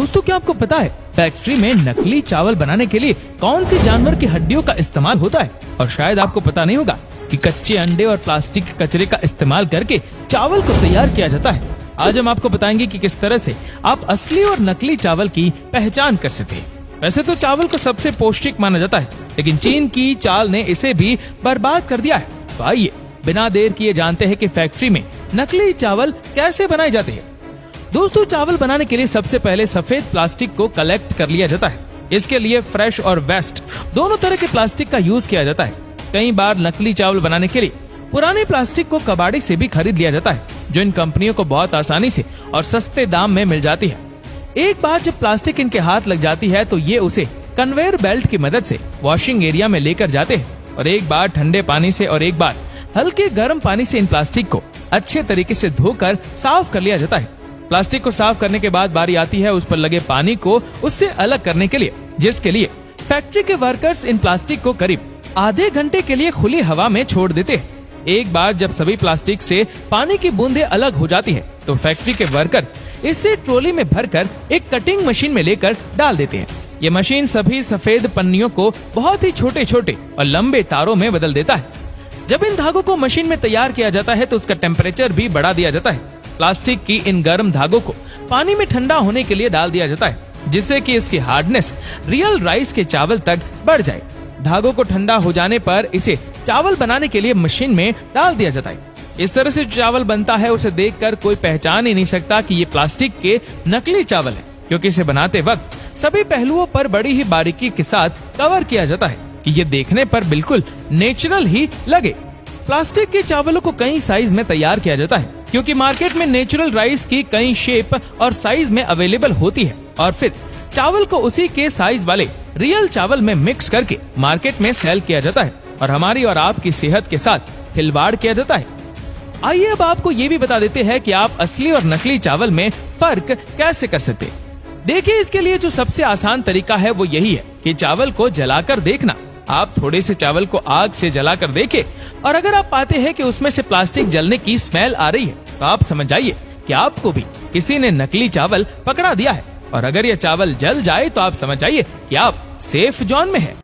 दोस्तों क्या आपको पता है फैक्ट्री में नकली चावल बनाने के लिए कौन सी जानवर की हड्डियों का इस्तेमाल होता है? और शायद आपको पता नहीं होगा कि कच्चे अंडे और प्लास्टिक के कचरे का इस्तेमाल करके चावल को तैयार किया जाता है। आज हम आपको बताएंगे कि किस तरह से आप असली और नकली चावल की पहचान कर सकते हैं। वैसे तो चावल को सबसे पौष्टिक माना जाता है, लेकिन चीन की चाल ने इसे भी बर्बाद कर दिया है। तो आइए बिना देर किए जानते हैं कि फैक्ट्री में नकली चावल कैसे बनाए जाते हैं। दोस्तों चावल बनाने के लिए सबसे पहले सफेद प्लास्टिक को कलेक्ट कर लिया जाता है। इसके लिए फ्रेश और वेस्ट दोनों तरह के प्लास्टिक का यूज किया जाता है। कई बार नकली चावल बनाने के लिए पुराने प्लास्टिक को कबाड़ी से भी खरीद लिया जाता है, जो इन कंपनियों को बहुत आसानी से और सस्ते दाम में मिल जाती है। एक बार जब प्लास्टिक इनके हाथ लग जाती है तो ये उसे कन्वेयर बेल्ट की मदद से वॉशिंग एरिया में लेकर जाते हैं और एक बार ठंडे पानी से और एक बार हल्के गर्म पानी से इन प्लास्टिक को अच्छे तरीके से धोकर साफ कर लिया जाता है। प्लास्टिक को साफ करने के बाद बारी आती है उस पर लगे पानी को उससे अलग करने के लिए, जिसके लिए फैक्ट्री के वर्कर्स इन प्लास्टिक को करीब आधे घंटे के लिए खुली हवा में छोड़ देते हैं। एक बार जब सभी प्लास्टिक से पानी की बूंदें अलग हो जाती है तो फैक्ट्री के वर्कर इसे ट्रॉली में भरकर एक कटिंग मशीन में लेकर डाल देते हैं। ये मशीन सभी सफेद पन्नियों को बहुत ही छोटे छोटे और लंबे तारों में बदल देता है। जब इन धागों को मशीन में तैयार किया जाता है तो उसका टेम्परेचर भी बढ़ा दिया जाता है। प्लास्टिक की इन गर्म धागों को पानी में ठंडा होने के लिए डाल दिया जाता है, जिससे कि इसकी हार्डनेस रियल राइस के चावल तक बढ़ जाए। धागों को ठंडा हो जाने पर इसे चावल बनाने के लिए मशीन में डाल दिया जाता है। इस तरह से चावल बनता है उसे देखकर कोई पहचान ही नहीं सकता कि ये प्लास्टिक के नकली चावल है, क्योंकि इसे बनाते वक्त सभी पहलुओं पर बड़ी ही बारीकी के साथ कवर किया जाता है कि ये देखने पर बिल्कुल नेचुरल ही लगे। प्लास्टिक के चावलों को कई साइज में तैयार किया जाता है, क्योंकि मार्केट में नेचुरल राइस की कई शेप और साइज में अवेलेबल होती है और फिर चावल को उसी के साइज वाले रियल चावल में मिक्स करके मार्केट में सेल किया जाता है और हमारी और आपकी सेहत के साथ खिलवाड़ किया जाता है। आइए अब आपको ये भी बता देते हैं कि आप असली और नकली चावल में फर्क कैसे कर सकते हैं। देखिए इसके लिए जो सबसे आसान तरीका है वो यही है कि चावल को जलाकर देखना। आप थोड़े से चावल को आग से जलाकर देखें और अगर आप पाते हैं कि उसमें से प्लास्टिक जलने की स्मेल आ रही है तो आप समझ जाइए कि आपको भी किसी ने नकली चावल पकड़ा दिया है। और अगर यह चावल जल जाए तो आप समझ जाइए कि आप सेफ जोन में हैं।